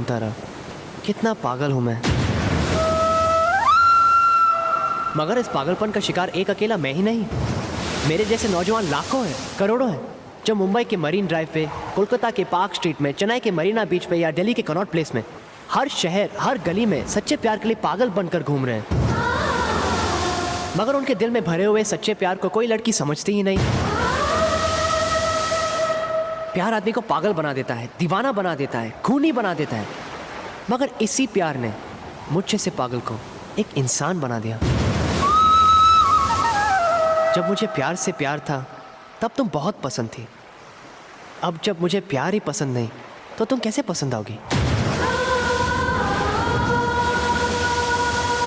तारा, कितना पागल हूं मैं। मगर इस पागलपन का शिकार एक अकेला मैं ही नहीं, मेरे जैसे नौजवान लाखों हैं, करोड़ों हैं, जो मुंबई के मरीन ड्राइव पे, कोलकाता के पार्क स्ट्रीट में, चेन्नई के मरीना बीच पे या दिल्ली के कनॉट प्लेस में, हर शहर, हर गली में सच्चे प्यार के लिए पागल बनकर घूम रहे हैं। मगर उनके दिल में भरे हुए सच्चे प्यार को कोई लड़की समझती ही नहीं। प्यार आदमी को पागल बना देता है, दीवाना बना देता है, खूनी बना देता है। मगर इसी प्यार ने मुझ से पागल को एक इंसान बना दिया। जब मुझे प्यार से प्यार था तब तुम बहुत पसंद थी। अब जब मुझे प्यार ही पसंद नहीं तो तुम कैसे पसंद आओगी?